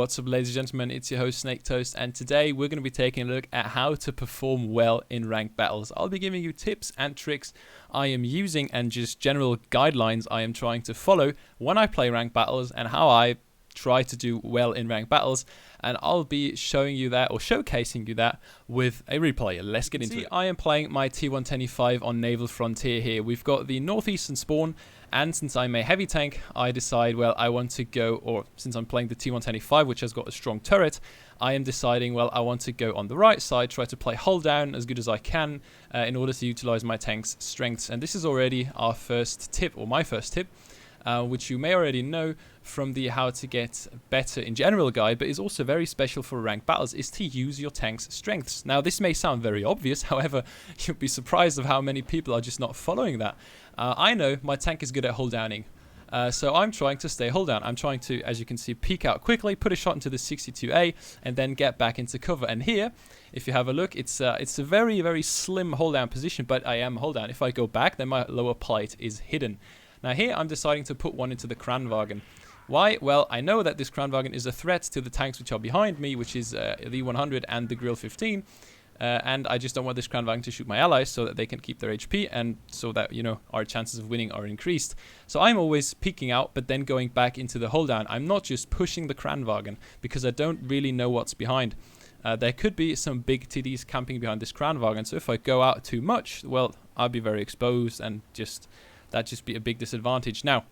What's up, ladies and gentlemen, it's your host SnakeToast, and today we're going to be taking a look at how to perform well in ranked battles. I'll be giving you tips and tricks I am using and just general guidelines I am trying to follow when I play ranked battles and how I try to do well in ranked battles, and I'll be showing you that or showcasing you that with a replay. Let's get into it. I am playing my T125 on Naval Frontier here. We've got the northeastern spawn, and since I'm a heavy tank, I decide, well, I want to go, or since I'm playing the T125, which has got a strong turret, I am deciding, well, I want to go on the right side, try to play hull down as good as I can in order to utilize my tank's strengths. And this is already our first tip, or my first tip, which you may already know from the how to get better in general guide, but is also very special for ranked battles, is to use your tank's strengths. Now, this may sound very obvious, however, you'll be surprised of how many people are just not following that. I know my tank is good at hull downing, so I'm trying to stay hull down. I'm trying to, as you can see, peek out quickly, put a shot into the 62A, and then get back into cover. And here, if you have a look, it's a very, very slim hull down position, but I am hull down. If I go back, then my lower plate is hidden. Now here, I'm deciding to put one into the Kranwagen. Why? Well, I know that this Kranwagen is a threat to the tanks which are behind me, which is the 100 and the Grill 15. And I just don't want this Kranwagen to shoot my allies so that they can keep their HP and so that, you know, our chances of winning are increased. So I'm always peeking out, but then going back into the hold down. I'm not just pushing the Kranwagen because I don't really know what's behind. There could be some big TDs camping behind this Kranwagen. So if I go out too much, well, I'll be very exposed and that'd just be a big disadvantage. Now,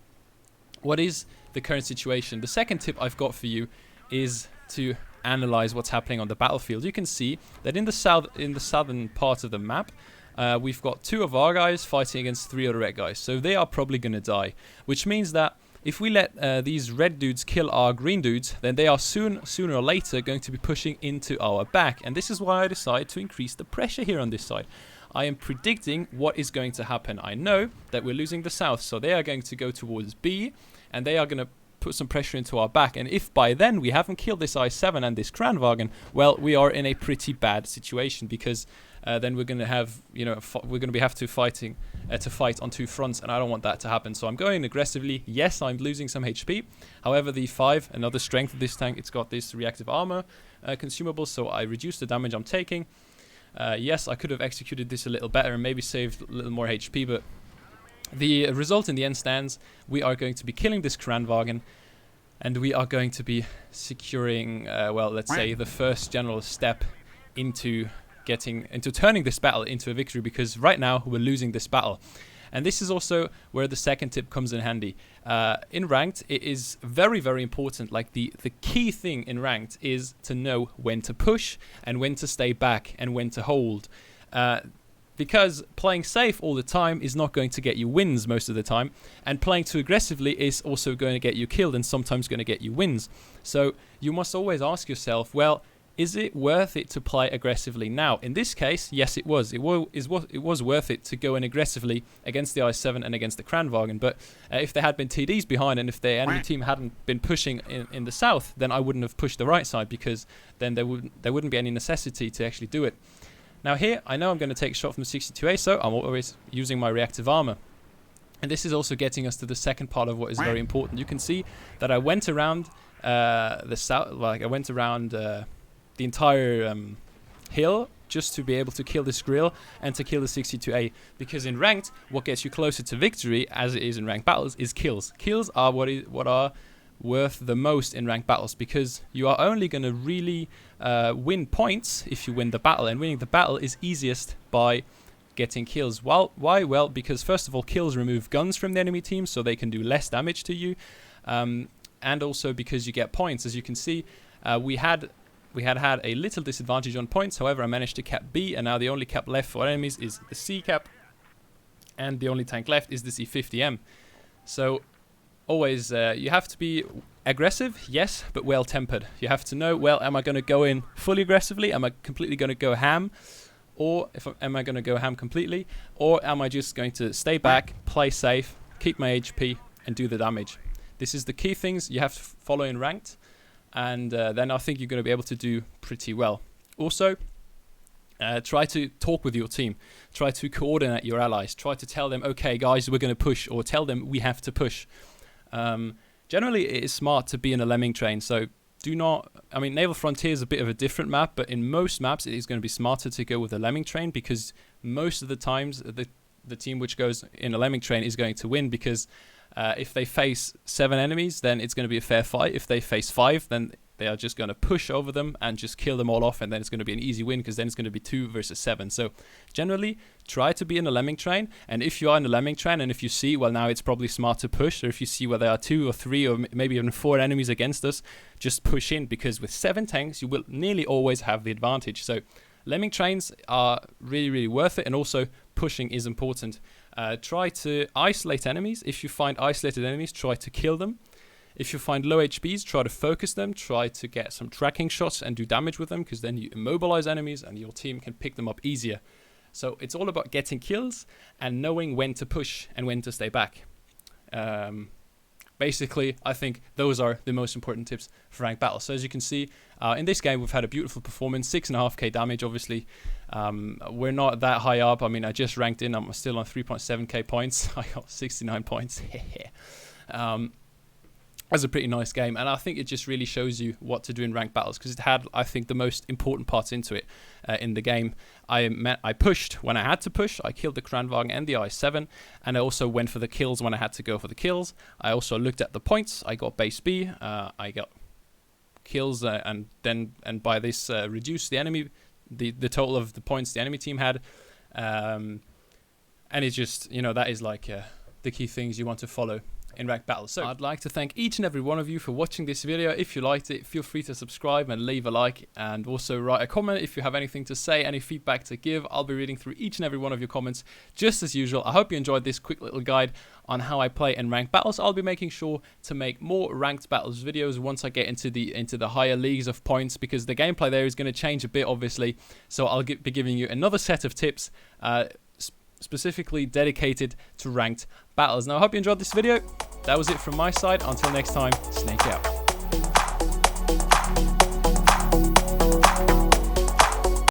what is the current situation? The second tip I've got for you is to analyze what's happening on the battlefield. You can see that in the southern part of the map, we've got 2 of our guys fighting against 3 other red guys. So they are probably going to die, which means that if we let these red dudes kill our green dudes, then they are sooner or later going to be pushing into our back. And this is why I decided to increase the pressure here on this side. I am predicting what is going to happen. I know that we're losing the south, so they are going to go towards B, and they are going to put some pressure into our back. And if by then we haven't killed this I-7 and this Kranwagen, well, we are in a pretty bad situation, because then we're going to have, you know, we're going to have to fight on 2 fronts, and I don't want that to happen. So I'm going aggressively. Yes, I'm losing some HP. However, the 5, another strength of this tank, it's got this reactive armor consumable, so I reduce the damage I'm taking. Yes, I could have executed this a little better and maybe saved a little more HP, but the result in the end stands. We are going to be killing this Kranwagen, and we are going to be securing, well, let's say the first general step into turning this battle into a victory, because right now we're losing this battle. And this is also where the second tip comes in handy. In ranked, it is very, very important. Like the key thing in ranked is to know when to push and when to stay back and when to hold. Because playing safe all the time is not going to get you wins most of the time. And playing too aggressively is also going to get you killed and sometimes going to get you wins. So you must always ask yourself, well, is it worth it to play aggressively now? In this case, yes, it was. It was worth it to go in aggressively against the I-7 and against the Kranwagen. But if there had been TDs behind and if the enemy team hadn't been pushing in the south, then I wouldn't have pushed the right side, because then there wouldn't be any necessity to actually do it. Now here, I know I'm going to take a shot from the 62A, so I'm always using my reactive armor. And this is also getting us to the second part of what is very important. You can see that I went around the south, like I went around the entire hill just to be able to kill this grill and to kill the 62A, because in ranked, what gets you closer to victory, as it is in ranked battles, is kills. Kills are what are worth the most in ranked battles, because you are only going to really win points if you win the battle, and winning the battle is easiest by getting kills. Well, why? Well, because first of all, kills remove guns from the enemy team, so they can do less damage to you, and also because you get points. As you can see, we had a little disadvantage on points. However, I managed to cap B, and now the only cap left for enemies is the C cap, and the only tank left is the C50M. So always, you have to be aggressive, yes, but well-tempered. You have to know, well, am I going to go in fully aggressively? Am I completely going to go ham? Or am I going to go ham completely? Or am I just going to stay back, play safe, keep my HP, and do the damage? This is the key things you have to follow in ranked. And then I think you're going to be able to do pretty well. Also, try to talk with your team. Try to coordinate your allies. Try to tell them, okay, guys, we're going to push, or tell them we have to push. Generally, it is smart to be in a lemming train, so do not, I mean, Naval Frontier is a bit of a different map, but in most maps it is going to be smarter to go with a lemming train, because most of the times the team which goes in a lemming train is going to win, because if they face 7 enemies, then it's going to be a fair fight. If they face 5, then they are just going to push over them and just kill them all off, and then it's going to be an easy win, because then it's going to be 2 versus 7. So generally, try to be in a lemming train, and if you are in a lemming train and if you see, well, now it's probably smart to push, or if you see where there are 2 or 3 or maybe even 4 enemies against us, just push in, because with 7 tanks, you will nearly always have the advantage. So lemming trains are really, really worth it, and also pushing is important. Try to isolate enemies. If you find isolated enemies, try to kill them. If you find low HPs, try to focus them, try to get some tracking shots and do damage with them, because then you immobilize enemies and your team can pick them up easier. So it's all about getting kills and knowing when to push and when to stay back. Basically, I think those are the most important tips for ranked battles. So as you can see, in this game, we've had a beautiful performance, 6.5k damage, obviously. We're not that high up. I mean, I just ranked in. I'm still on 3.7k points. I got 69 points. That's a pretty nice game, and I think it just really shows you what to do in ranked battles, because it had, I think, the most important parts into it in the game. I pushed when I had to push. I killed the Kranwagen and the I-7, and I also went for the kills when I had to go for the kills. I also looked at the points. I got base B. I got kills, and by this reduced the enemy, the total of the points the enemy team had, and it's just, you know, that is like the key things you want to follow in ranked battles. So I'd like to thank each and every one of you for watching this video. If you liked it, feel free to subscribe and leave a like, and also write a comment if you have anything to say, any feedback to give. I'll be reading through each and every one of your comments just as usual. I hope you enjoyed this quick little guide on how I play in ranked battles. I'll be making sure to make more ranked battles videos once I get into the higher leagues of points, because the gameplay there is going to change a bit, obviously. So I'll be giving you another set of tips specifically dedicated to ranked battles. Now, I hope you enjoyed this video. That was it from my side. Until next time, Snake out.